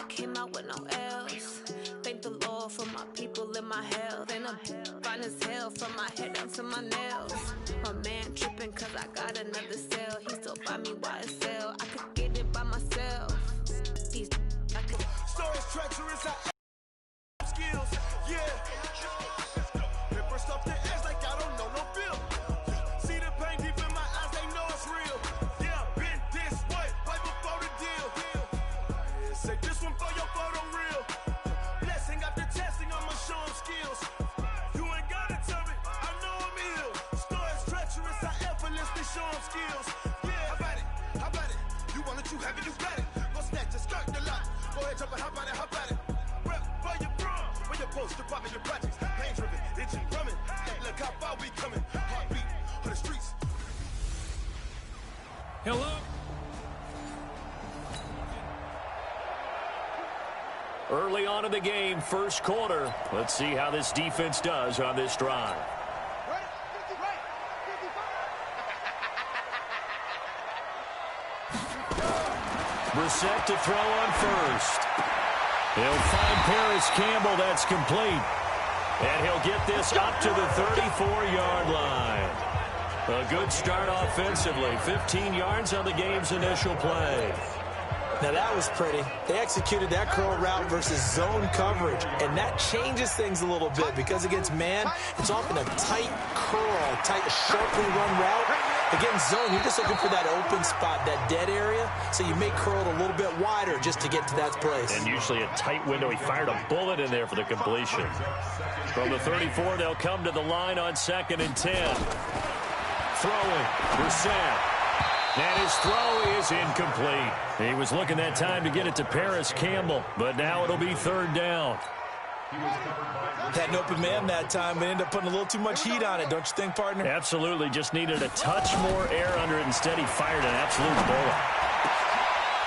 came out with no L's. Thank the Lord for my people in my health. And I'm fine as hell from my head down to my nails. My man tripping cause I got another cell. He still buy me YSL. I could get it by myself. These I could. Stories treacherous, I skills, yeah. Paper stuff the edge like I don't know no feel. See the pain deep in my eyes, they know it's real. Yeah, been this way, right before the deal. Yeah, say this one for your photo real. Blessing after testing, I'ma show them skills. You ain't gotta tell me, I know I'm ill. Stories treacherous, I effortlessly show them skills. Yeah, how about it? You want it, you have it, you got it. Go snatch it, skirt the lot. Go ahead, jump it, how about it? Rep for your bro, where your post, your poppin', your projects. Pain driven, itching, drumming. Look how far we coming. Heartbeat for the streets. Hello. Early on in the game, first quarter. Let's see how this defense does on this drive. Brissett to throw on first. He'll find Paris Campbell. That's complete. And he'll get this up to the 34-yard line. A good start offensively. 15 yards on the game's initial play. Now that was pretty. They executed that curl route versus zone coverage, and that changes things a little bit because against man, it's often a tight curl, tight, sharply run route. Against zone, you're just looking for that open spot, that dead area, so you may curl it a little bit wider just to get to that place. And usually a tight window. He fired a bullet in there for the completion. From the 34, they'll come to the line on 2nd and 10. Throwing, Brissett. And his throw is incomplete. He was looking that time to get it to Paris Campbell, but now it'll be 3rd down. Had an open man that time, but ended up putting a little too much heat on it, don't you think, partner? Absolutely. Just needed a touch more air under it. Instead, he fired an absolute bullet.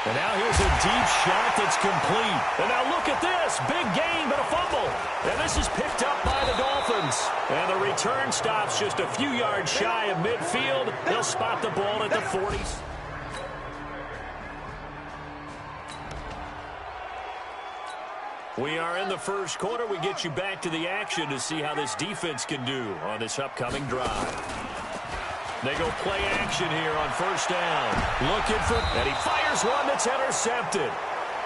And now here's a deep shot that's complete. And now look at this. Big gain, but a fumble. And this is picked up by the Dolphins. And the return stops just a few yards shy of midfield. They'll spot the ball at the 40s. We are in the first quarter. We get you back to the action to see how this defense can do on this upcoming drive. They go play action here on 1st down. Looking for, and he fires one that's intercepted.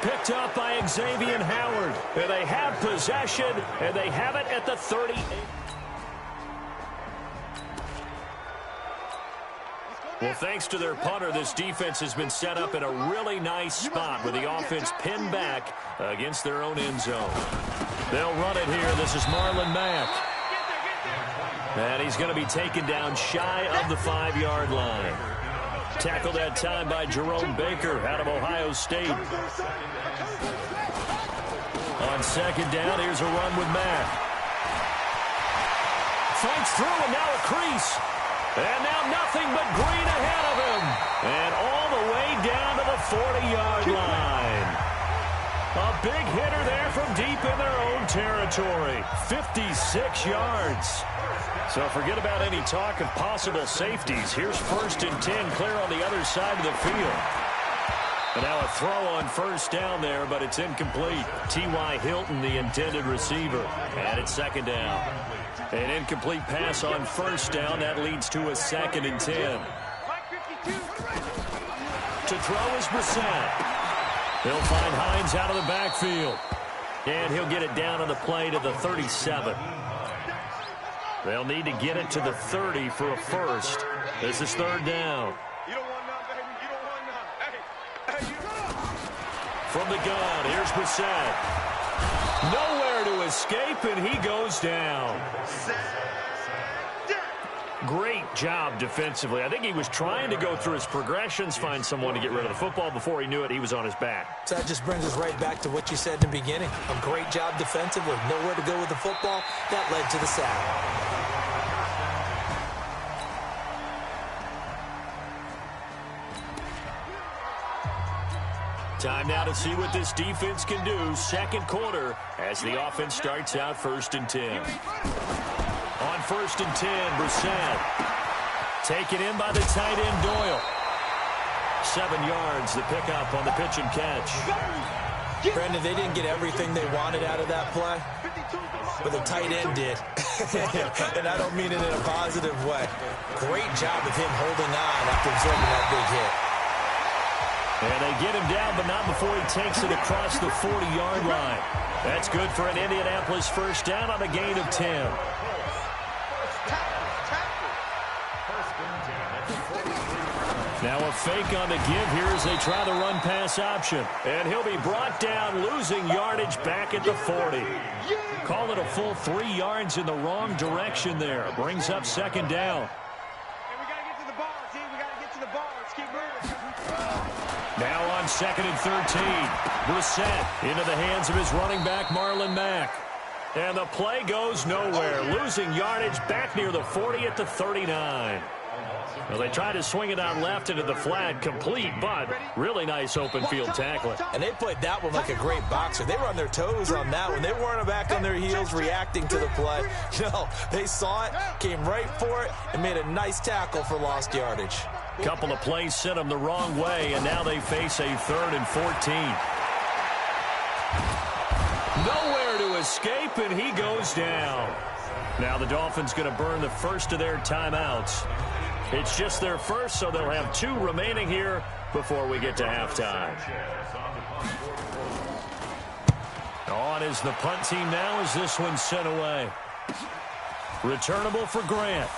Picked up by Xavier Howard. And they have possession, and they have it at the 38. Well, thanks to their punter, this defense has been set up in a really nice spot with the offense pinned back against their own end zone. They'll run it here. This is Marlon Mack. And he's going to be taken down shy of the 5-yard line. Tackled that time by Jerome Baker out of Ohio State. On 2nd down, here's a run with Mack. Fights through, and now a crease. And now nothing but green ahead of him. And all the way down to the 40-yard line. A big hitter there from deep in their own territory. 56 yards. So forget about any talk of possible safeties. Here's 1st and 10, clear on the other side of the field. And now a throw on 1st down there, but it's incomplete. T.Y. Hilton, the intended receiver. And it's 2nd down. An incomplete pass on 1st down. That leads to a 2nd and 10. To throw is Brissett. He'll find Hines out of the backfield. And he'll get it down on the play to the 37. They'll need to get it to the 30 for a first. This is 3rd down. From the gun, here's Brissett. Nowhere to escape, and he goes down. Great job defensively. I think he was trying to go through his progressions, find someone to get rid of the football. Before he knew it, he was on his back. So that just brings us right back to what you said in the beginning. A great job defensively. Nowhere to go with the football. That led to the sack. Time now to see what this defense can do. 2nd quarter as the offense starts out 1st and 10. On 1st and 10, Brissett. Taken in by the tight end, Doyle. 7 yards, the pickup on the pitch and catch. Brandon, they didn't get everything they wanted out of that play, but the tight end did. And I don't mean it in a positive way. Great job of him holding on after absorbing that big hit. And they get him down, but not before he takes it across the 40-yard line. That's good for an Indianapolis first down on a gain of 10. Now a fake on the give here as they try the run-pass option. And he'll be brought down, losing yardage back at the 40. Call it a full 3 yards in the wrong direction there. Brings up second down. We got to get to the ball, team. We got to get to the ball. Let's keep moving. Now on 2nd and 13. Brissett into the hands of his running back, Marlon Mack. And the play goes nowhere. Losing yardage back near the 40 at the 39. Well, they tried to swing it out left into the flat, complete, but really nice open field tackling. And they played that one like a great boxer. They were on their toes on that one. They weren't back on their heels reacting to the play. No, they saw it, came right for it, and made a nice tackle for lost yardage. Couple of plays sent them the wrong way, and now they face a 3rd and 14. Nowhere to escape, and he goes down. Now the Dolphins going to burn the first of their timeouts. It's just their first, so they'll have 2 remaining here before we get to halftime. On is the punt team now as this one's sent away. Returnable for Grant.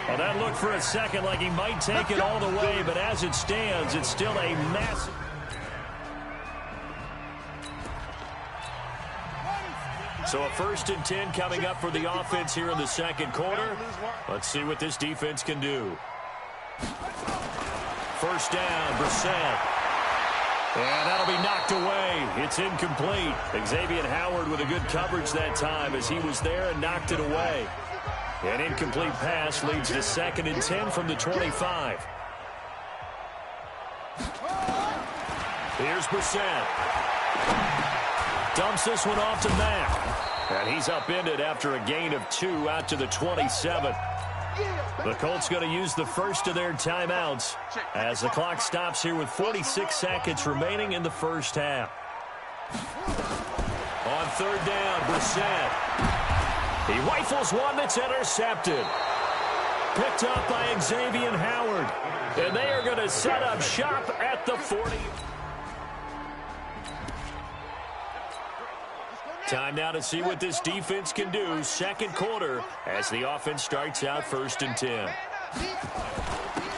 Well, that looked for a second like he might take it all the way, but as it stands, it's still a massive... So a 1st and 10 coming up for the offense here in the second quarter. Let's see what this defense can do. First down, Brissett. And that'll be knocked away. It's incomplete. Xavier Howard with a good coverage that time as he was there and knocked it away. An incomplete pass leads to 2nd and 10 from the 25. Here's Brissett. Dumps this one off to Mack. And he's upended after a gain of 2 out to the 27. The Colts going to use the first of their timeouts as the clock stops here with 46 seconds remaining in the first half. On 3rd down, Brissett. He rifles one that's intercepted. Picked up by Xavier Howard. And they are going to set up shop at the 40. Time now to see what this defense can do. Second quarter as the offense starts out 1st and 10.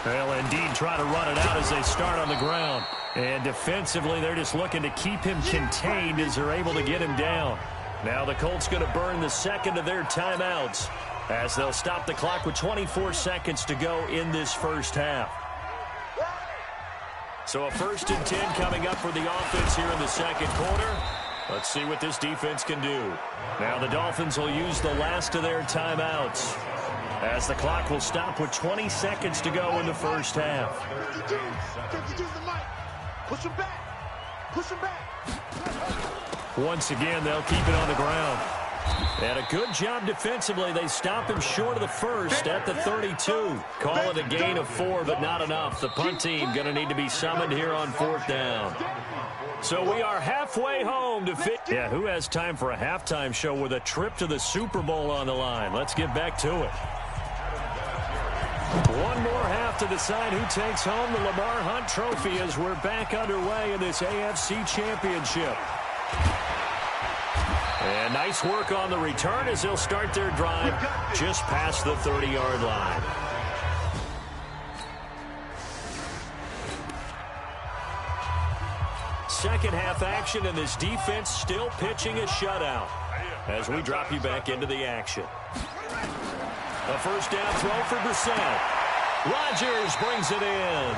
Well, indeed, try to run it out as they start on the ground. And defensively, they're just looking to keep him contained as they're able to get him down. Now the Colts going to burn the second of their timeouts as they'll stop the clock with 24 seconds to go in this first half. So a 1st and 10 coming up for the offense here in the second quarter. Let's see what this defense can do. Now the Dolphins will use the last of their timeouts as the clock will stop with 20 seconds to go in the first half. Push him back. Push him back. Once again, they'll keep it on the ground. And a good job defensively. They stop him short of the first at the 32. Call it a gain of 4, but not enough. The punt team going to need to be summoned here on 4th down. So we are halfway home to fit. Yeah, who has time for a halftime show with a trip to the Super Bowl on the line? Let's get back to it. One more half to decide who takes home the Lamar Hunt Trophy as we're back underway in this AFC Championship. And nice work on the return as they'll start their drive just past the 30-yard line. Second half action, and this defense still pitching a shutout as we drop you back into the action. A first down throw for Brissett. Rodgers brings it in.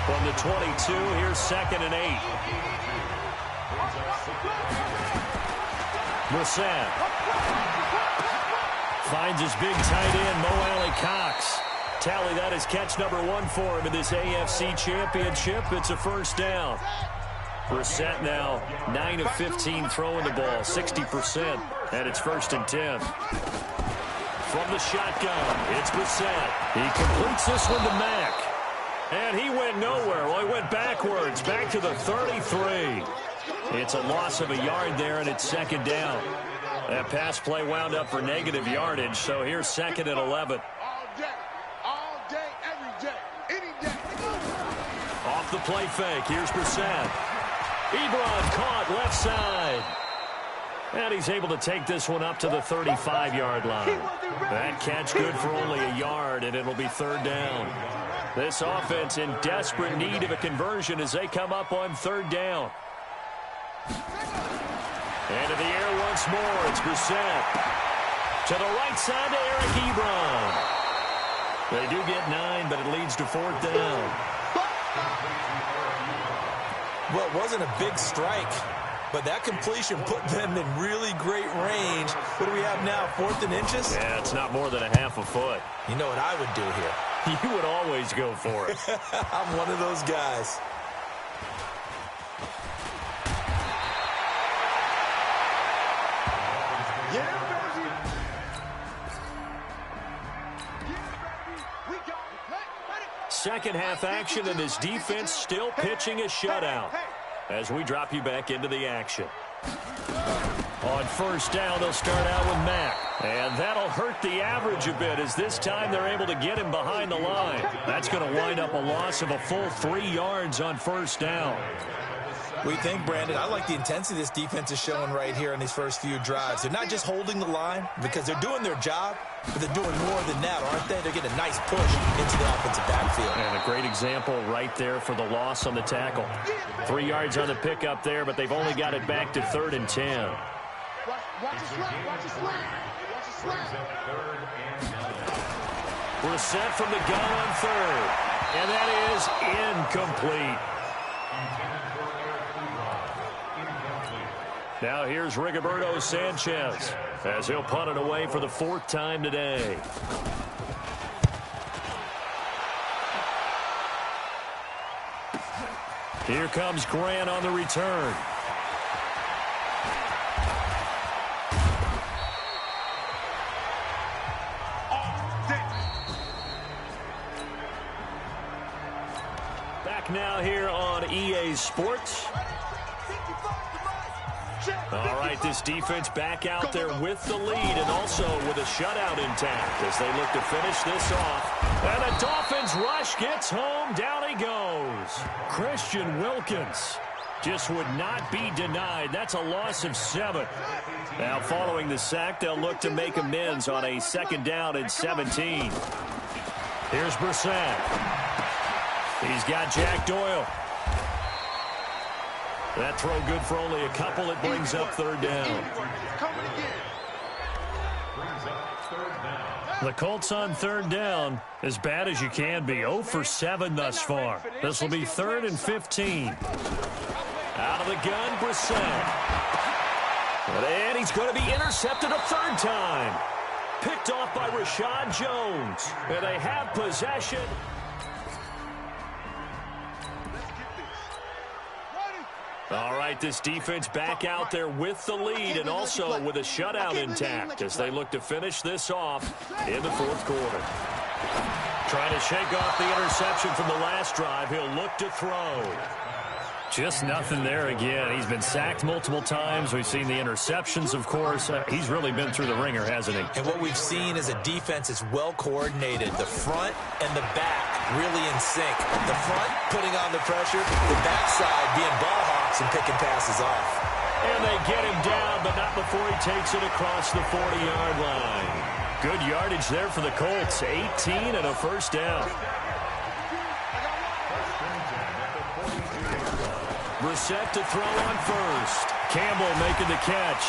From the 22, here's 2nd and 8. Brissett finds his big tight end, Mo Alley-Cox. Tally, that is catch number 1 for him in this AFC Championship. It's a first down. Brissett now 9 of 15 throwing the ball, 60%. And it's 1st and 10. From the shotgun, it's Brissett. He completes this one to Mack. And he went nowhere. Well, he went backwards, back to the 33. It's a loss of a yard there, and it's 2nd down. That pass play wound up for negative yardage, so here's 2nd and 11. All day, every day, any day. Off the play fake, here's Brissett. Ebron caught left side. And he's able to take this one up to the 35-yard line. That catch good for only a yard, and it'll be 3rd down. This offense in desperate need of a conversion as they come up on 3rd down. And in the air once more, it's Brissett. To the right side to Eric Ebron. They do get 9, but it leads to 4th down. Well, it wasn't a big strike, but that completion put them in really great range. What do we have now, 4th and inches? Yeah, it's not more than a half a foot. You know what I would do here? You would always go for it. I'm one of those guys. Yeah, baby. We got it. Second half action, and his defense still pitching a shutout as we drop you back into the action. On 1st down, they'll start out with Mack. And that'll hurt the average a bit as this time they're able to get him behind the line. That's going to wind up a loss of a full 3 yards on 1st down. What do you think, Brandon? I like the intensity this defense is showing right here in these first few drives. They're not just holding the line because they're doing their job, but they're doing more than that, aren't they? They're getting a nice push into the offensive backfield. And a great example right there for the loss on the tackle. 3 yards on the pickup there, but they've only got it back to 3rd and 10. Watch the slap. Watch the slap. Watch the slap. Brissett from the gun on 3rd. And that is incomplete. Now here's Rigoberto Sanchez as he'll punt it away for the 4th time today. Here comes Grant on the return. Back now here on EA Sports. All right, this defense back out there with the lead and also with a shutout intact as they look to finish this off. And the Dolphins rush gets home. Down he goes. Christian Wilkins just would not be denied. That's a loss of 7. Now following the sack, they'll look to make amends on a 2nd down and 17. Here's Brissett. He's got Jack Doyle. That throw good for only a couple. It brings up 3rd down. The Colts on 3rd down, as bad as you can be. 0 for 7 thus far. This will be 3rd and 15. Out of the gun, Brissett. And he's going to be intercepted a 3rd time. Picked off by Rashad Jones. And they have possession. All right, this defense back out there with the lead and also with a shutout intact as they look to finish this off in the 4th quarter. Trying to shake off the interception from the last drive. He'll look to throw. Just nothing there again. He's been sacked multiple times. We've seen the interceptions, of course. He's really been through the ringer, hasn't he? And what we've seen is a defense that's well coordinated. The front and the back really in sync. The front putting on the pressure, the backside being ball hawks and picking passes off. And they get him down, but not before he takes it across the 40-yard line. Good yardage there for the Colts. 18 and a 1st down. Brissett to throw on 1st. Campbell making the catch.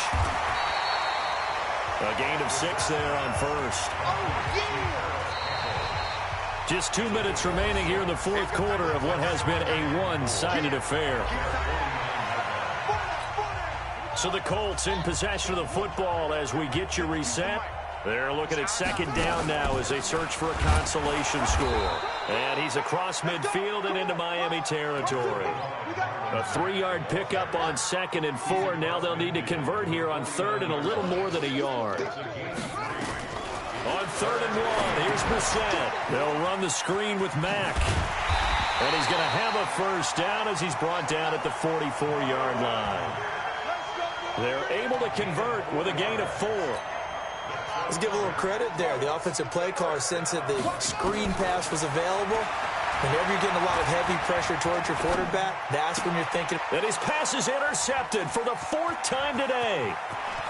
A gain of 6 there on 1st. Just 2 minutes remaining here in the 4th quarter of what has been a one-sided affair. So the Colts in possession of the football as we get you reset. They're looking at 2nd down now as they search for a consolation score. And he's across midfield and into Miami territory. A 3-yard pickup on 2nd and 4. Now they'll need to convert here on 3rd and a little more than a yard. On 3rd and 1, here's Brissett. They'll run the screen with Mack. And he's going to have a first down as he's brought down at the 44-yard line. They're able to convert with a gain of 4. Let's give a little credit there. The offensive play caller sensed that the screen pass was available. Whenever you're getting a lot of heavy pressure towards your quarterback, that's when you're thinking. And his pass is intercepted for the 4th time today.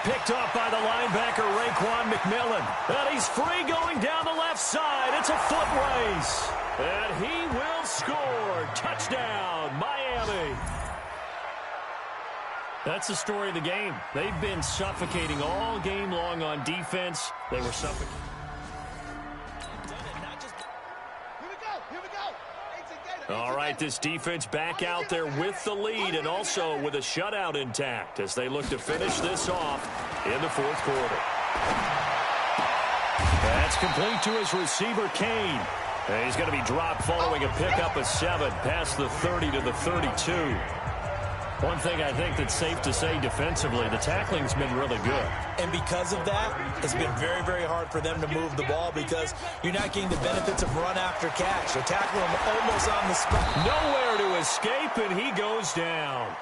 Picked off by the linebacker, Raekwon McMillan. And he's free going down the left side. It's a foot race. And he will score. Touchdown, Miami. That's the story of the game. They've been suffocating all game long on defense. They were suffocating. All right, this defense back out there with the lead and also with a shutout intact as they look to finish this off in the 4th quarter. That's complete to his receiver, Kane. And he's going to be dropped following a pickup of 7 past the 30 to the 32. One thing I think that's safe to say defensively, the tackling's been really good. And because of that, it's been very, very hard for them to move the ball because you're not getting the benefits of run after catch. They're tackling him almost on the spot. Nowhere to escape, and he goes down.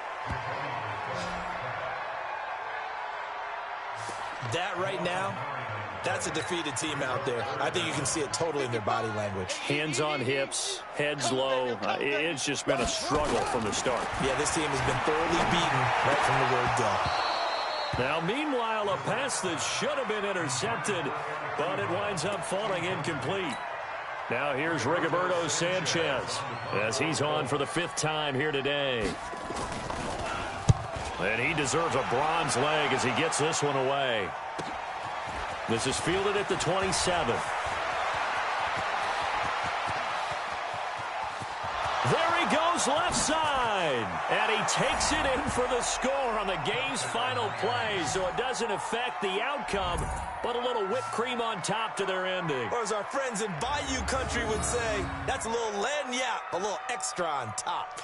That right now, that's a defeated team out there. I think you can see it totally in their body language. Hands on hips, heads low. It's just been a struggle from the start. Yeah, this team has been thoroughly beaten right from the word go. Now, meanwhile, a pass that should have been intercepted, but it winds up falling incomplete. Now here's Rigoberto Sanchez as he's on for the 5th time here today. And he deserves a bronze leg as he gets this one away. This is fielded at the 27th. There he goes left side. And he takes it in for the score on the game's final play. So it doesn't affect the outcome, but a little whipped cream on top to their ending. Or as our friends in Bayou Country would say, that's a little lagniappe, a little extra on top.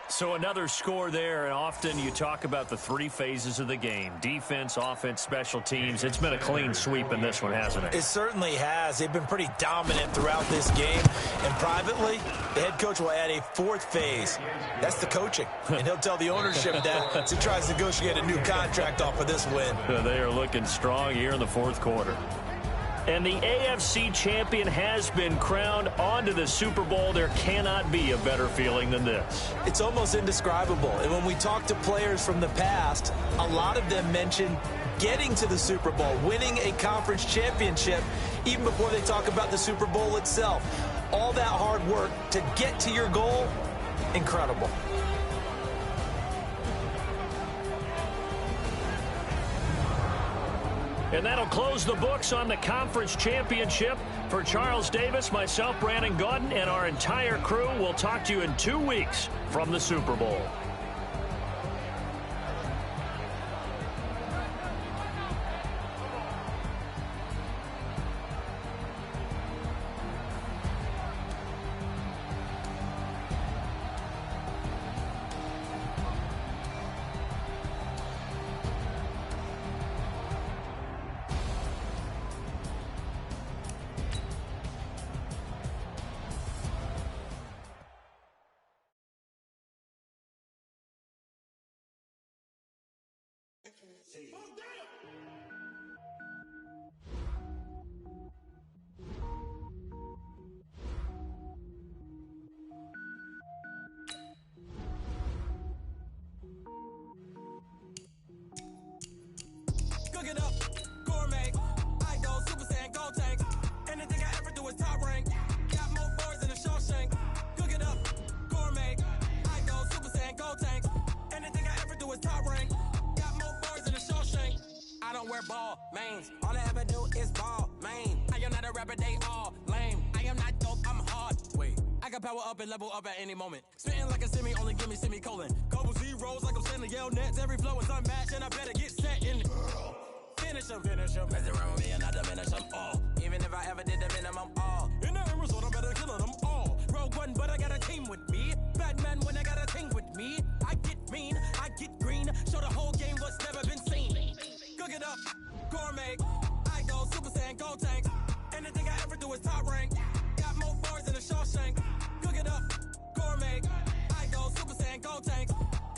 So another score there, and often you talk about the 3 phases of the game. Defense, offense, special teams. It's been a clean sweep in this one, hasn't it? It certainly has. They've been pretty dominant throughout this game. And privately, the head coach will add a 4th phase. That's the coaching. And he'll tell the ownership that as he tries to negotiate a new contract off of this win. They are looking strong here in the 4th quarter. And the AFC champion has been crowned onto the Super Bowl. There cannot be a better feeling than this. It's almost indescribable. And when we talk to players from the past, a lot of them mention getting to the Super Bowl, winning a conference championship, even before they talk about the Super Bowl itself. All that hard work to get to your goal, incredible. And that'll close the books on the conference championship. For Charles Davis, myself, Brandon Gaudin, and our entire crew, we'll talk to you in 2 weeks from the Super Bowl. Cook it up, gourmet. I go Super Saiyan, Gold Tank. Anything I ever do is top rank. Got more boards than a Shawshank. Cook it up, gourmet. I go Super Saiyan, Gold Tank. Anything I ever do is top rank. Got more boards than a Shawshank. I don't wear ball mains. All I ever do is ball main. I am not a rapper, they all lame. I am not dope, I'm hard. Wait, I got power up and level up at any moment. Spitting like a semi, only give me semicolon. Couple zeros like I'm sending Yale Nets. Every flow is unmatched and I better get set in. Finish them. Mess around with me and I diminish them all. Even if I ever did the minimum all. In the result, I better kill them all. me. I get mean, I get green. Show the whole game what's never been seen. Cook it up, gourmet. I go Super Saiyan, Gold Tank. Anything I ever do is top rank. Got more bars than a Shawshank. Cook it up, gourmet. I go Super Saiyan, Gold Tank.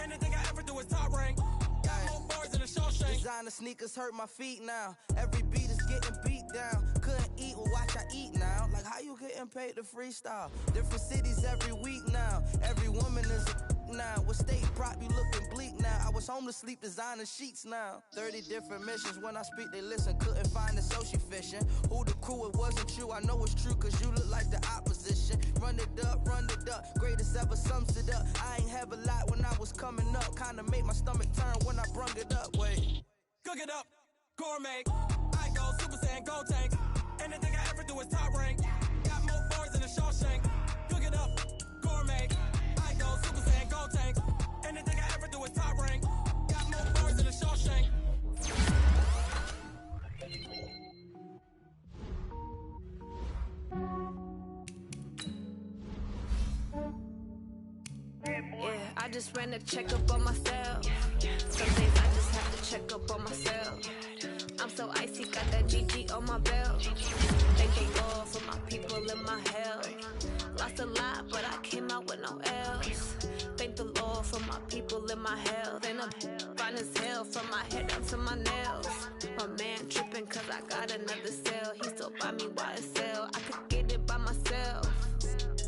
Anything I ever do is top rank. Got more bars than a Shawshank. Designer sneakers hurt my feet now. Every beat is getting beat down. Couldn't eat, well watch I eat now. Like how you getting paid to freestyle? Different cities every week now. Every woman is a now. With state prop you looking bleak now. I was homeless, sleep designer sheets now. 30 different missions. When I speak they listen. Couldn't find the social fishing. Who the crew, it wasn't true. I know it's true cause you look like the opposition. Run it up, greatest ever sums it up. I ain't have a lot when I was coming up. Kinda made my stomach turn when I brung it up. Wait. Cook it up, gourmet. I go Super Saiyan, Gold Tank. Anything I ever do is top rank. Got more bars than a Shawshank. Cook it up, gourmet. I go Super Saiyan, Gold Tank. Anything I ever do is top rank. Got more bars than a Shawshank. Yeah, I just ran a checkup on myself. Some days I just have to check up on myself. I'm so icy, got that GG on my belt. Thank the Lord for my people in my health. Lost a lot, but I came out with no else. Thank the Lord for my people in my health. And I'm fine as hell from my head down to my nails. My man tripping cause I got another cell. He still buy me YSL. I could get it by myself.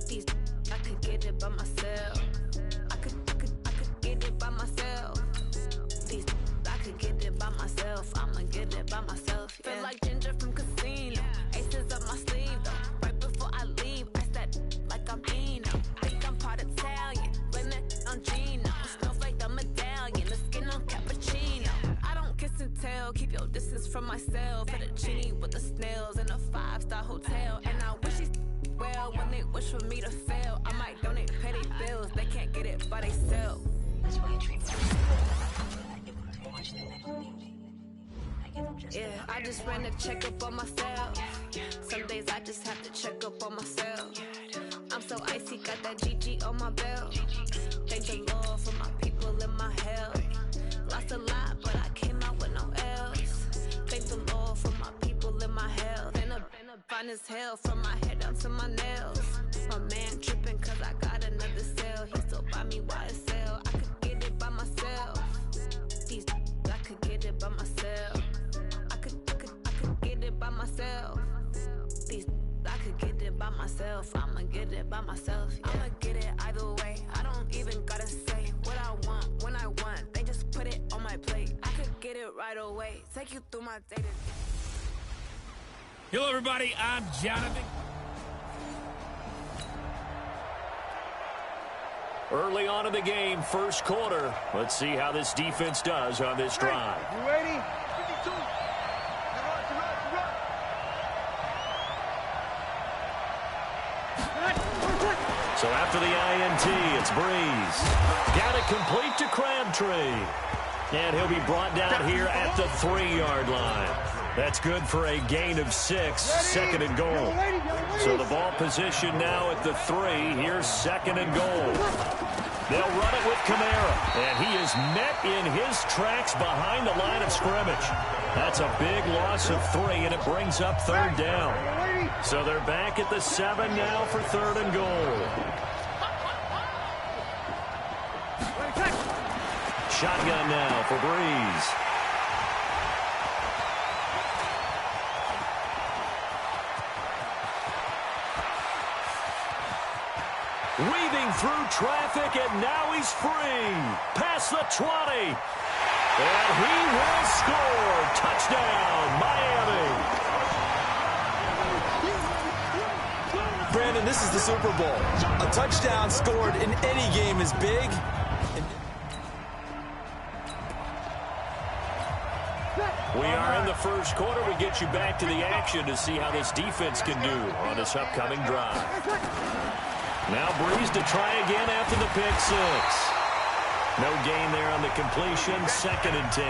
These I could get it by myself. I could get it by myself. These I could get it by myself. I'ma get it by myself. Yeah. Feel like Ginger from Casino. Aces up my sleeve though. Right before I leave, I said like I'm Eno. Think I'm part Italian. Blame it on Gino. Smells like the medallion. The skin on cappuccino. I don't kiss and tell. Keep your distance from myself. Fettuccine with the snails in a 5-star hotel. And I wish he's well when they wish for me to fail. I might donate petty bills. They can't get it by themselves. That's why I treat them. I give them too much than they don't need. I give them just Yeah, I just ran a checkup on myself. Some days I just have to check up on myself. I'm so icy, got that GG on my belt. Thank the Lord for my people in my health. Lost a lot, but I came out with no else. Thank the Lord for my people in my health. And I'm fine as hell from my head down to my nails. My man tripping cause I got another cell. He still buy me YSL. I could get it by myself. These I could get it by myself. I could get it by myself. These I could get it by myself. I'ma get it by myself. Yeah. I'ma get it either way. I don't even gotta say what I want when I want. They just put it on my plate. I could get it right away. Take you through my day. Hello, everybody. I'm Jonathan. Early on in the game, first quarter. Let's see how this defense does on this drive. You ready? 52. So after the INT, it's Breeze. Got it complete to Crabtree. And he'll be brought down here at the 3-yard line. That's good for a gain of 6, second and goal. So the ball position now at the 3. Here's second and goal. They'll run it with Kamara, and he is met in his tracks behind the line of scrimmage. That's a big loss of 3, and it brings up third down. So they're back at the 7 now for third and goal. Shotgun now for Breeze. Weaving through traffic, and now he's free. Past the 20. And he will score. Touchdown, Miami. Brandon, this is the Super Bowl. A touchdown scored in any game is big. We are in the first quarter. We get you back to the action to see how this defense can do on this upcoming drive. Now Breeze to try again after the pick 6. No gain there on the completion, 2nd and 10.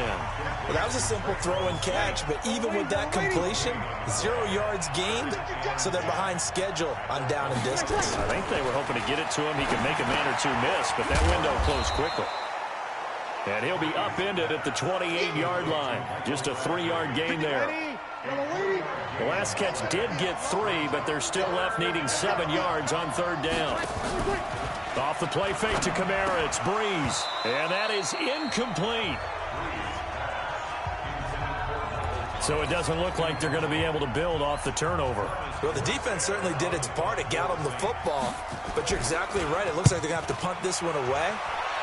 Well, that was a simple throw and catch, but even with that completion, 0 yards gained, so they're behind schedule on down and distance. I think they were hoping to get it to him. He could make a man or two miss, but that window closed quickly. And he'll be upended at the 28-yard line. Just a 3-yard gain there. The last catch did get 3, but they're still left needing 7 yards on 3rd down. Off the play fake to Kamara, it's Breeze. And that is incomplete. So it doesn't look like they're going to be able to build off the turnover. Well, the defense certainly did its part to get them the football. But you're exactly right. It looks like they're going to have to punt this one away.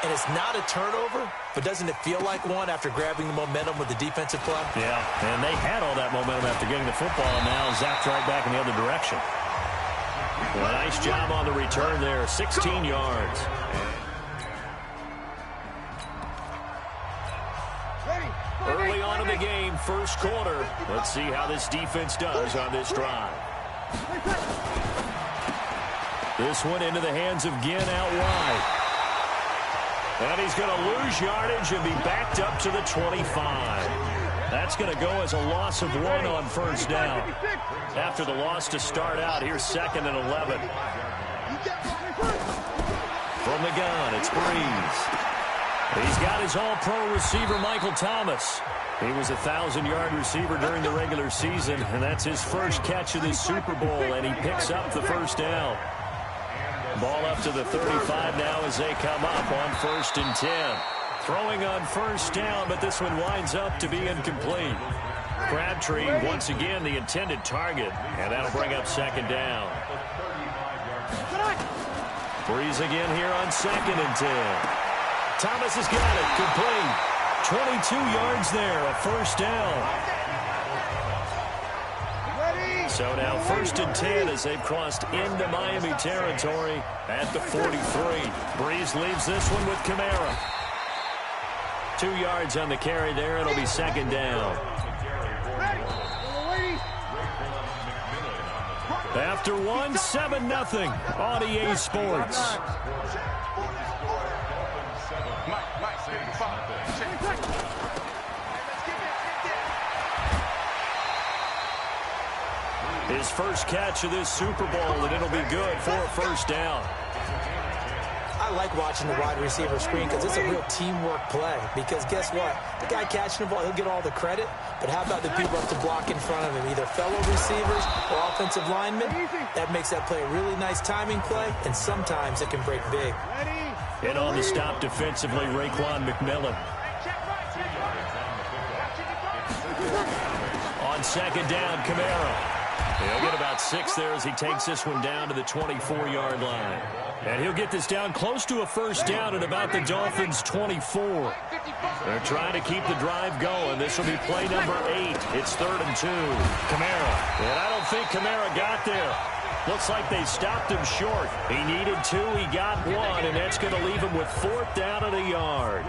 And it's not a turnover, but doesn't it feel like one after grabbing the momentum with the defensive play? Yeah, and they had all that momentum after getting the football, and now zapped right back in the other direction. Well, nice job on the return there, 16 yards. Early on in the game, first quarter. Let's see how this defense does on this drive. This one into the hands of Ginn out wide. And he's going to lose yardage and be backed up to the 25. That's going to go as a loss of 1 on 1st down. After the loss to start out, here's 2nd and 11. From the gun, it's Breeze. He's got his all-pro receiver, Michael Thomas. He was a 1,000-yard receiver during the regular season, and that's his first catch of this Super Bowl, and he picks up the 1st down. Ball up to the 35 now as they come up on 1st and 10. Throwing on 1st down, but this one winds up to be incomplete. Crabtree, once again, the intended target, and that'll bring up 2nd down. Breeze again here on 2nd and 10. Thomas has got it, complete. 22 yards there, a 1st down. So now 1st and 10 as they've crossed into Miami territory at the 43. Breeze leaves this one with Kamara. 2 yards on the carry there. It'll be 2nd down. After 1, 7-0 on EA Sports. His first catch of this Super Bowl, and it'll be good for a 1st down. I like watching the wide receiver screen because it's a real teamwork play. Because guess what? The guy catching the ball, he'll get all the credit. But how about the people up to block in front of him? Either fellow receivers or offensive linemen. That makes that play a really nice timing play, and sometimes it can break big. And on the stop defensively, Raekwon McMillan. On 2nd down, Kamara. He'll get about 6 there as he takes this one down to the 24-yard line. And he'll get this down close to a 1st down at about the Dolphins' 24. They're trying to keep the drive going. This will be play number 8. It's 3rd and 2. Kamara. And I don't think Kamara got there. Looks like they stopped him short. He needed 2. He got 1, and that's going to leave him with 4th down at a yard.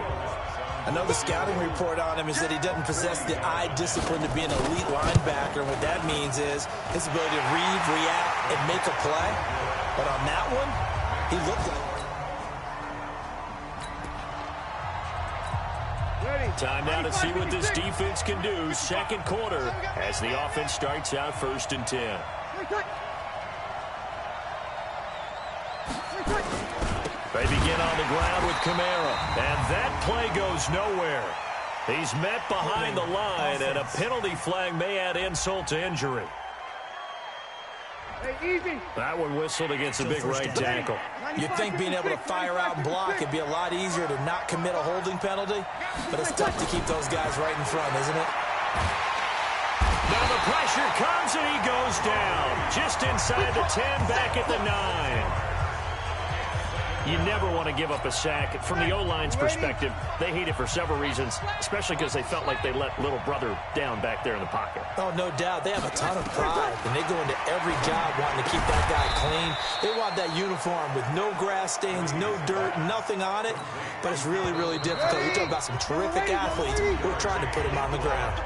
I know the scouting report on him is that he doesn't possess the eye discipline to be an elite linebacker. And what that means is his ability to read, react, and make a play. But on that one, he looked like... Time now to see what this defense can do. 2nd quarter as the offense starts out 1st and 10. They begin on the ground with Kamara, and that play goes nowhere. He's met behind the line, and a penalty flag may add insult to injury. That one whistled against a big right tackle. You'd think being able to fire out and block would be a lot easier to not commit a holding penalty, but it's tough to keep those guys right in front, isn't it? Now the pressure comes, and he goes down. Just inside the 10, back at the 9. You never want to give up a sack. From the O-line's perspective, they hate it for several reasons, especially because they felt like they let little brother down back there in the pocket. Oh, no doubt. They have a ton of pride, and they go into every job wanting to keep that guy clean. They want that uniform with no grass stains, no dirt, nothing on it, but it's really, really difficult. We're talking about some terrific athletes who are trying to put him on the ground.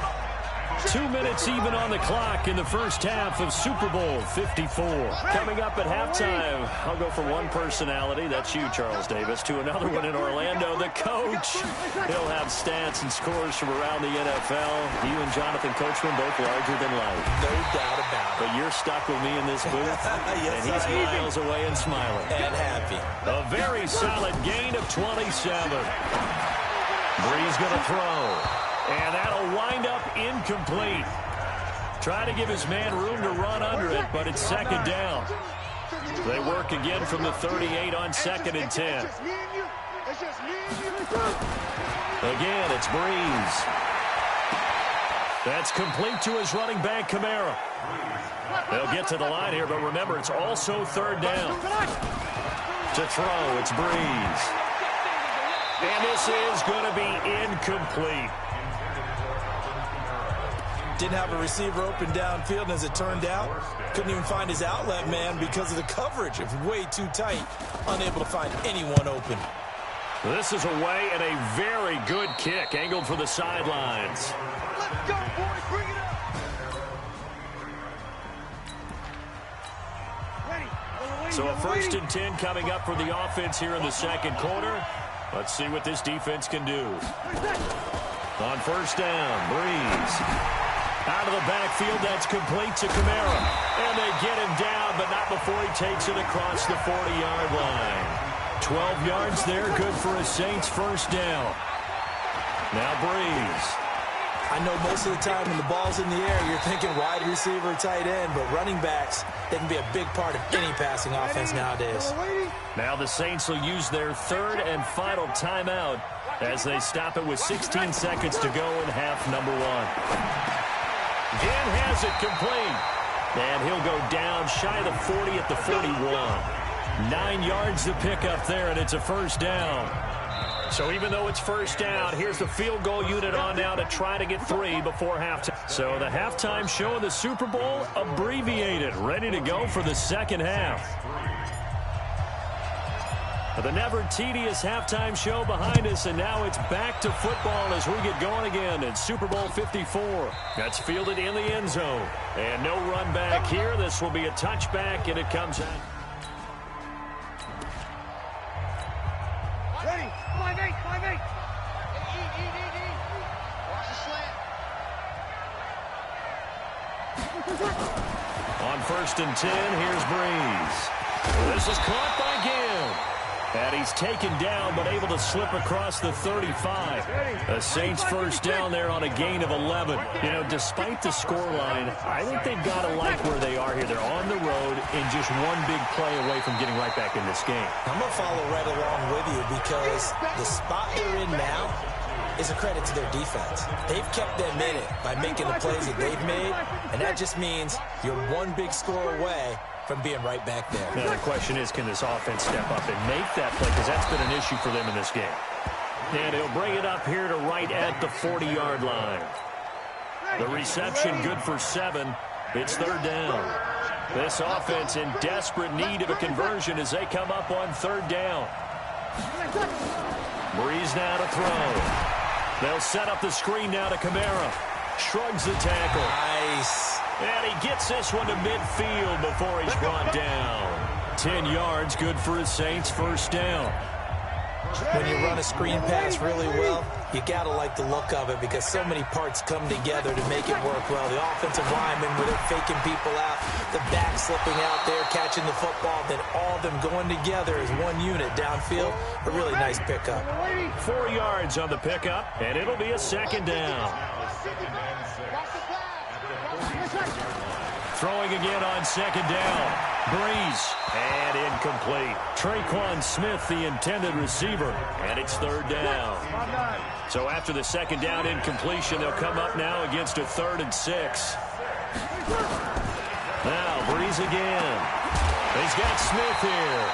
2 minutes even on the clock in the first half of Super Bowl 54. Coming up at halftime, I'll go from one personality, that's you, Charles Davis, to another one in Orlando, the coach. He'll have stats and scores from around the NFL. You and Jonathan Coachman both larger than life. No doubt about it. But you're stuck with me in this booth, Yes, and he's miles away and smiling. And happy. A very solid gain of 27. Brees going to throw. And that'll wind up incomplete. Trying to give his man room to run under it, but it's second down. They work again from the 38 on 2nd and 10. Again, it's Brees. That's complete to his running back, Kamara. They'll get to the line here, but remember, it's also third down. To throw, it's Brees. And this is going to be incomplete. Didn't have a receiver open downfield, and as it turned out, couldn't even find his outlet man because of the coverage. It was way too tight, unable to find anyone open. This is away and a very good kick, angled for the sidelines. Let's go, boys. Bring it up. So a 1st and 10 coming up for the offense here in the second quarter. Let's see what this defense can do. On 1st down, Brees. Out of the backfield, that's complete to Kamara. And they get him down, but not before he takes it across the 40-yard line. 12 yards there, good for a Saints first down. Now Brees. I know most of the time when the ball's in the air, you're thinking wide receiver, tight end, but running backs, they can be a big part of any passing offense nowadays. Now the Saints will use their third and final timeout as they stop it with 16 seconds to go in half number 1. Ginn has it complete. And he'll go down shy of the 40 at the 41. 9 yards to pick up there, and it's a first down. So even though it's first down, here's the field goal unit on now to try to get 3 before halftime. So the halftime show of the Super Bowl abbreviated, ready to go for the second half. The never tedious halftime show behind us, and now it's back to football as we get going again in Super Bowl 54. That's fielded in the end zone. And no run back here. This will be a touchback, and it comes out. Ready? 5-8, 5-8. Eat. Watch the slant. On 1st and 10, here's Brees. This is caught by Ginn. And he's taken down, but able to slip across the 35. A Saints first down there on a gain of 11. You know, despite the scoreline, I think they've got to like where they are here. They're on the road and just one big play away from getting right back in this game. I'm going to follow right along with you because the spot they're in now is a credit to their defense. They've kept them in it by making the plays that they've made, and that just means you're one big score away from being right back there. Now the question is, can this offense step up and make that play? Because that's been an issue for them in this game. And he'll bring it up here to right at the 40-yard line. The reception good for 7. It's third down. This offense in desperate need of a conversion as they come up on third down. Brees now to throw. They'll set up the screen now to Kamara. Shrugs the tackle. Nice. And he gets this one to midfield before he's brought down. 10 yards, good for his Saints first down. When you run a screen pass really well, you got to like the look of it because so many parts come together to make it work well. The offensive linemen, where they're faking people out, the back slipping out there, catching the football, then all of them going together as one unit downfield. A really nice pickup. 4 yards on the pickup, and it'll be a second down. Throwing again on second down. Brees, and incomplete. Traquan Smith, the intended receiver, and it's third down. So after the second down incompletion, they'll come up now against a 3rd and 6. Now Brees again. He's got Smith here.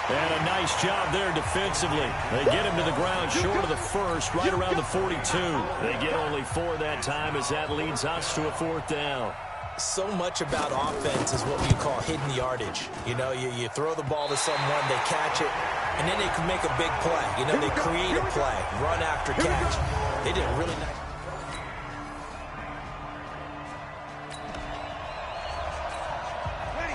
And a nice job there defensively. They get him to the ground short of the first, right around the 42. They get only 4 that time as that leads us to a 4th down. So much about offense is what you call hidden yardage. You know, you throw the ball to someone, they catch it, and then they can make a big play. You know, they create a play, run after catch. They did a really nice.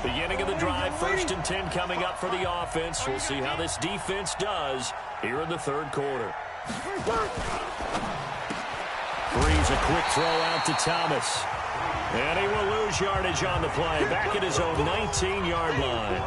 Beginning of the drive, 1st and 10 coming up for the offense. We'll see how this defense does here in the third quarter. Breeze, a quick throw out to Thomas. And he will lose yardage on the play. Back at his own 19-yard line.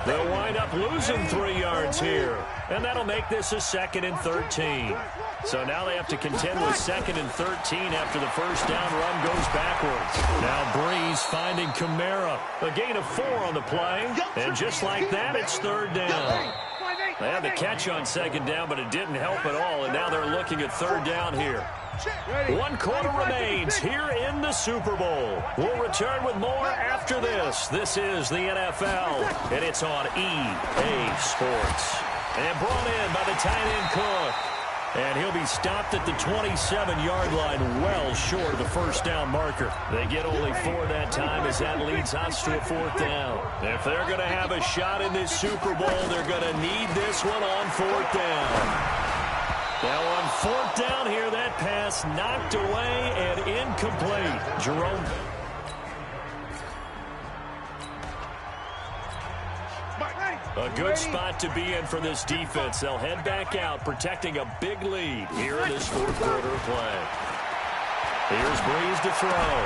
They'll wind up losing 3 yards here. And that'll make this a 2nd and 13. So now they have to contend with 2nd and 13 after the first down run goes backwards. Now Breeze finding Kamara. A gain of 4 on the play. And just like that, it's 3rd down. They had the catch on 2nd down, but it didn't help at all. And now they're looking at 3rd down here. 1 quarter remains here in the Super Bowl. We'll return with more after this. This is the NFL, and it's on EA Sports. And brought in by the tight end Cook. And he'll be stopped at the 27-yard line, well short of the first down marker. They get only 4 that time as that leads us to a 4th down. If they're going to have a shot in this Super Bowl, they're going to need this one on 4th down. Now on 4th down here, that pass knocked away and incomplete. Jerome. A good spot to be in for this defense. They'll head back out, protecting a big lead here in this 4th quarter of play. Here's Breeze to throw.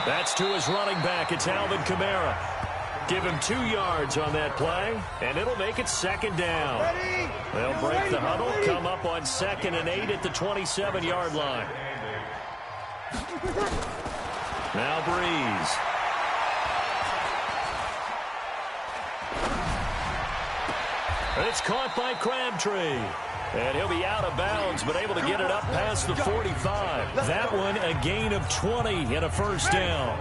That's to his running back. It's Alvin Kamara. Give him 2 yards on that play, and it'll make it 2nd down. They'll break the huddle, come up on 2nd and 8 at the 27-yard line. Now Breeze. It's caught by Crabtree. And he'll be out of bounds, but able to get it up past the 45. That one a gain of 20 and a first down.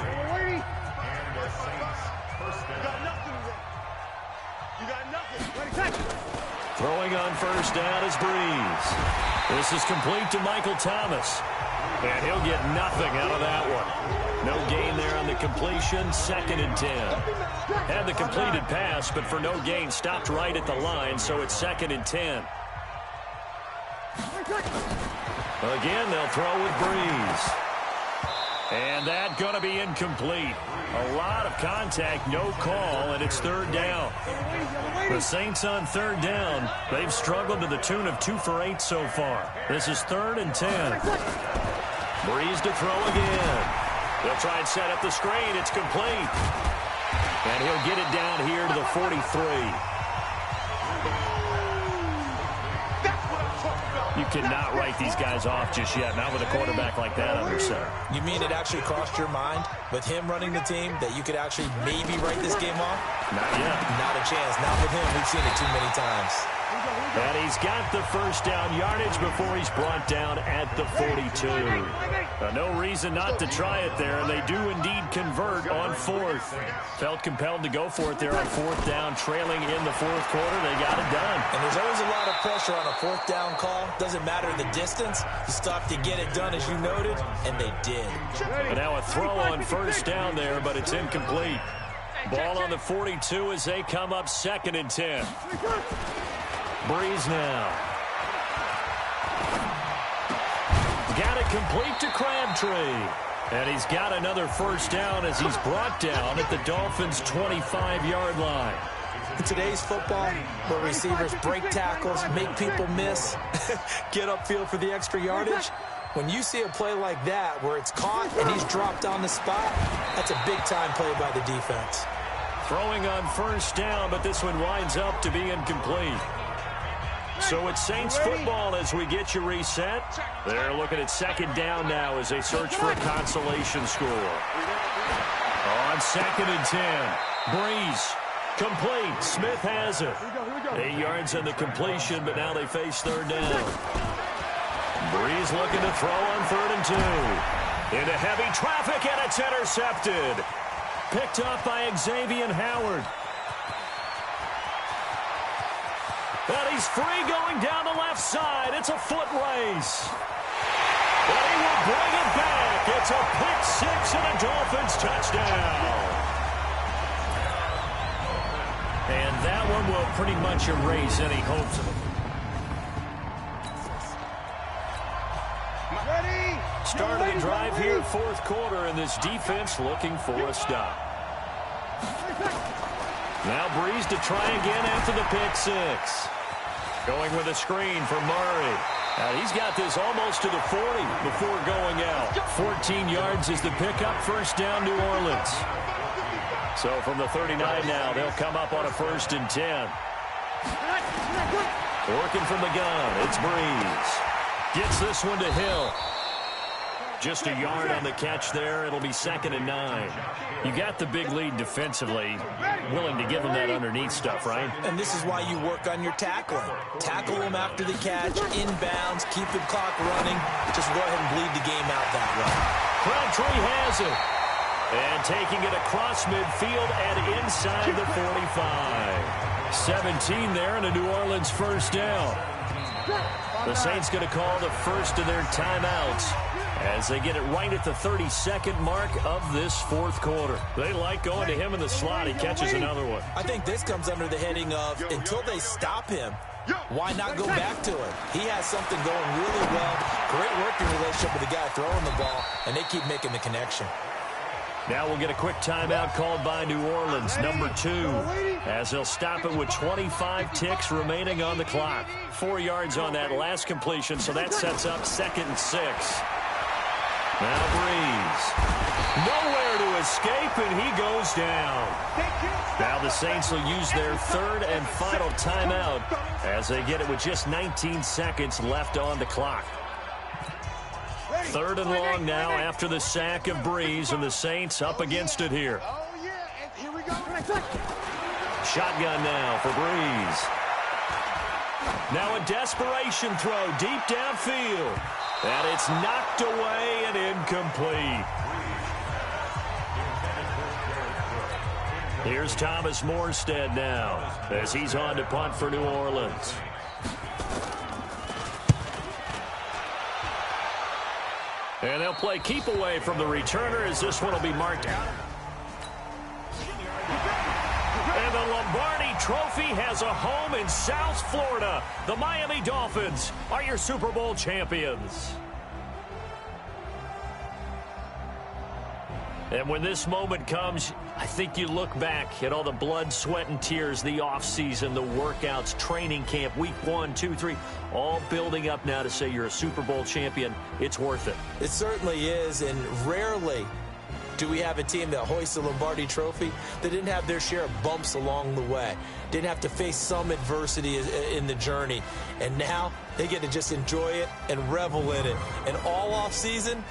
Throwing on first down is Breeze. This is complete to Michael Thomas. And he'll get nothing out of that one. No gain there on the completion, 2nd and 10. Had the completed pass, but for no gain, stopped right at the line, so it's 2nd and 10. Again, they'll throw with Breeze. And that's going to be incomplete. A lot of contact, no call, and it's 3rd down. The Saints on 3rd down. They've struggled to the tune of 2 for 8 so far. This is 3rd and 10. Breeze to throw again. They'll try and set up the screen. It's complete. And he'll get it down here to the 43. You cannot write these guys off just yet, not with a quarterback like that under center. You mean it actually crossed your mind with him running the team that you could actually maybe write this game off? Not yet. Not a chance. Not with him. We've seen it too many times. And he's got the first down yardage before he's brought down at the 42. No reason not to try it there, and they do indeed convert on 4th. Felt compelled to go for it there on 4th down, trailing in the 4th quarter. They got it done. And there's always a lot of pressure on a 4th down call. Doesn't matter the distance. You stop to get it done, as you noted, and they did. And now a throw on first down there, but it's incomplete. Ball on the 42 as they come up 2nd and 10. Breeze now. Got it complete to Crabtree. And he's got another first down as he's brought down at the Dolphins' 25-yard line. In today's football, where receivers break tackles, make people miss, get upfield for the extra yardage, when you see a play like that where it's caught and he's dropped on the spot, that's a big-time play by the defense. Throwing on first down, but this one winds up to be incomplete. So it's Saints football as we get you reset. They're looking at 2nd down now as they search for a consolation score. On 2nd and 10, Breeze. Complete. Smith has it. 8 yards on the completion, but now they face 3rd down. Breeze looking to throw on 3rd and 2. Into heavy traffic, and it's intercepted. Picked up by Xavier Howard. And he's free going down the left side. It's a foot race. And he will bring it back. It's a pick 6 and a Dolphins touchdown. And that one will pretty much erase any hopes of it. Start of the drive here, 4th quarter, and this defense looking for a stop. Now Breeze to try again after the pick six. Going with a screen for Murray. He's got this almost to the 40 before going out. 14 yards is the pickup. First down, New Orleans. So from the 39 now, they'll come up on a 1st and 10. Working from the gun, it's Breeze. Gets this one to Hill. Just a yard on the catch there. It'll be 2nd and 9. You got the big lead defensively. Willing to give them that underneath stuff, right? And this is why you work on your tackling. Tackle them after the catch, inbounds, keep the clock running. Just go ahead and bleed the game out that way. Crabtree has it. And taking it across midfield and inside the 45. 17 there and a New Orleans first down. The Saints going to call the first of their timeouts as they get it right at the 32nd mark of this 4th quarter. They like going to him in the slot. He catches another one. I think this comes under the heading of until they stop him, why not go back to him? He has something going really well. Great working relationship with the guy throwing the ball, and they keep making the connection. Now we'll get a quick timeout called by New Orleans, number 2, as they'll stop it with 25 ticks remaining on the clock. 4 yards on that last completion, so that sets up 2nd and 6. Now Breeze. Nowhere to escape, and he goes down. Now the Saints will use their 3rd and final timeout as they get it with just 19 seconds left on the clock. 3rd and long now after the sack of Breeze, and the Saints up against it here. Shotgun now for Breeze. Now a desperation throw deep downfield. And it's knocked away and incomplete. Here's Thomas Morstead now as he's on to punt for New Orleans. And they'll play keep away from the returner as this one will be marked out. And the Lombardi Trophy has a home in South Florida. The Miami Dolphins are your Super Bowl champions. And when this moment comes, I think you look back at all the blood, sweat, and tears, the offseason, the workouts, training camp, week 1, 2, 3, all building up now to say you're a Super Bowl champion. It's worth it. It certainly is, and rarely do we have a team that hoists the Lombardi Trophy that didn't have their share of bumps along the way, didn't have to face some adversity in the journey, and now they get to just enjoy it and revel in it. And all offseason,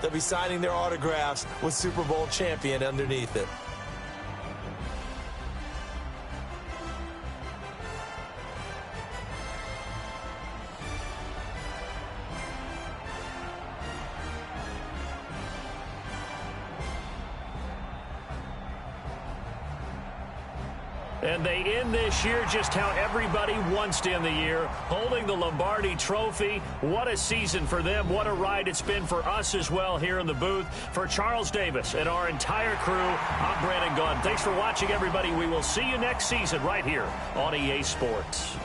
they'll be signing their autographs with Super Bowl champion underneath it. And they end this year just how everybody wants to end the year, holding the Lombardi Trophy. What a season for them. What a ride it's been for us as well here in the booth. For Charles Davis and our entire crew, I'm Brandon Gaudin. Thanks for watching, everybody. We will see you next season right here on EA Sports.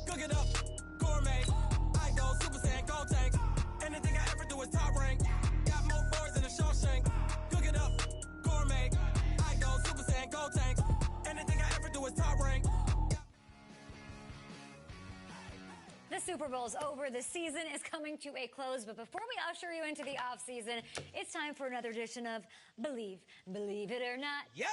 Cook it up, gourmet. I go Super Saiyan, gold tank. Anything I ever do is top rank. Got more boards than a Shawshank. Cook it up, gourmet. I go Super Saiyan, gold tank. Anything I ever do is top rank. The Super Bowl's over. The season is coming to a close. But before we usher you into the offseason, it's time for another edition of Believe It or Not. Yeah!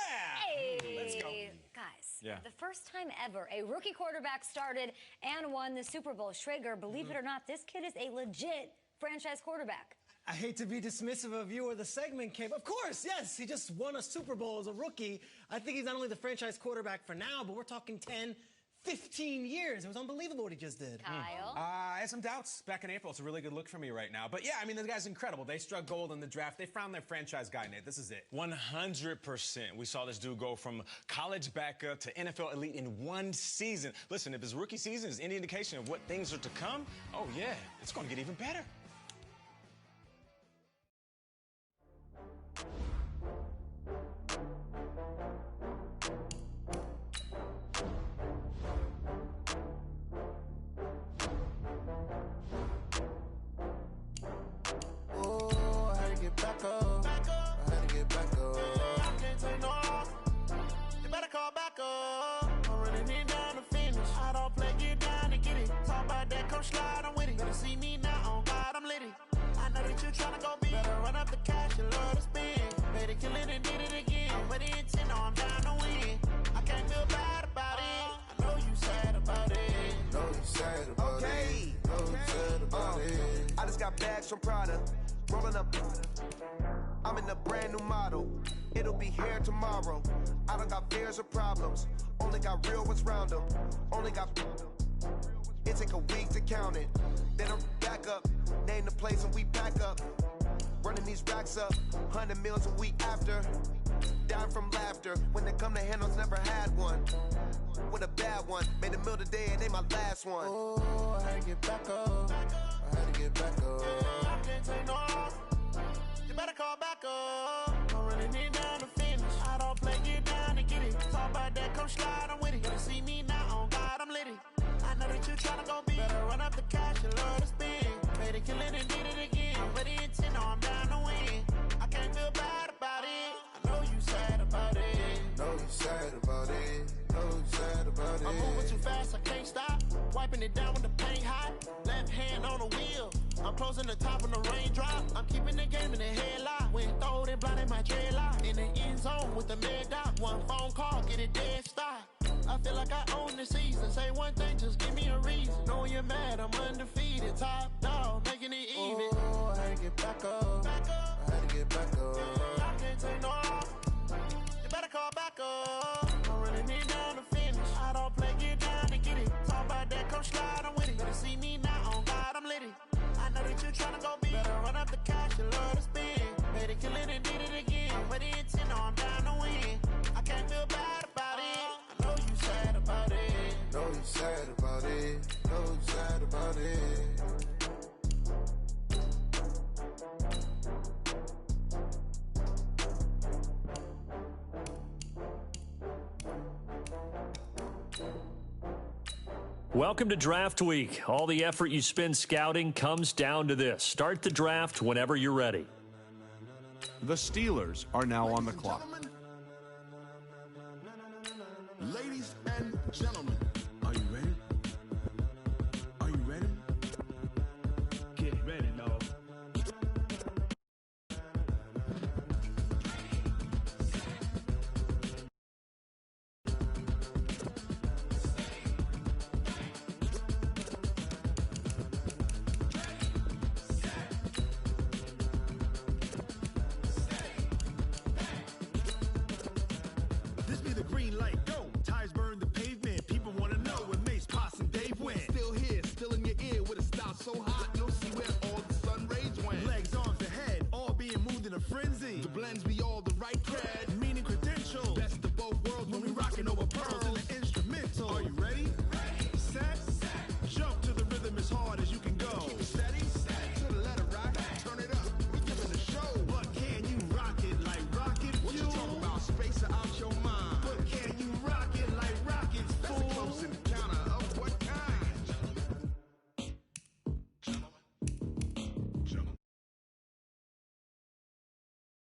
Hey! Let's go. Guys, the first time ever a rookie quarterback started and won the Super Bowl. Schrager, believe it or not, this kid is a legit franchise quarterback. I hate to be dismissive of you or the segment, Kate. Of course, yes, he just won a Super Bowl as a rookie. I think he's not only the franchise quarterback for now, but we're talking 10, 15 years. It was unbelievable what he just did. Kyle? I had some doubts back in April. It's a really good look for me right now. But yeah, I mean, the guy's incredible. They struck gold in the draft. They found their franchise guy, Nate. This is it. 100%. We saw this dude go from college backup to NFL elite in one season. Listen, if his rookie season is any indication of what things are to come, oh yeah, it's going to get even better. Slide, I'm with it. Better see me now, on God, I'm litty. I know that you tryna go big. Better run up the cash, you love to spend. Better kill it and did it again. I'm with the intent, no, I'm down to win. I can't feel bad about it. I know you sad about it. Know you sad about it. Know you sad about it. I just got bags from Prada. Rolling up. I'm in a brand new model. It'll be here tomorrow. I don't got fears or problems. Only got real ones round them. Only got. It take a week to count it. Then I'm back up. Name the place and we pack up. Running these racks up. 100 meals a week after. Down from laughter. When they come to handles, never had one. With a bad one. Made a meal today and they my last one. Oh, I had to get back up. I had to get back up. I can't take no off. You better call back up. I'm running it down to finish. I don't play, get down and get it. Talk about that, come slide, I'm with it. Better see me now, on God, I'm litty. I know that you tryna go big. Better run up the cash, you love to spend. Made it, kill it, and did it again. I'm with the intent, no, I'm down to win. I can't feel bad about it. I know you sad about it. Know you sad about it. Know you sad about it. I'm moving too fast, I can't stop. Wiping it down with the paint hot. Left hand on the wheel. I'm closing the top of the raindrop. I'm keeping the game in the headlock. When throwed and blinded my dreadlock. In the end zone with the mad dot. One phone call, get it dead stop. I feel like I own the season. Say one thing, just give me a reason. Knowing you're mad, I'm undefeated. Top dog, making it even. Oh, I had to get back up. I had to get back up. I can't take no off. You better call back up. I'm running it down to finish. I don't play, get down and get it. Talk about that, come slide, I'm with it. Better see me now, on God, I'm litty. I know that you tryna go big. Better run up the cash, you love to spend. Made it, kill it, and did it again. I'm with the intent, no, I'm down to win. I can't feel bad about it. I know you sad about it. Know you sad about it. Know you sad about it. Welcome to Draft Week. All the effort you spend scouting comes down to this. Start the draft whenever you're ready. The Steelers are now on the clock. Ladies and gentlemen.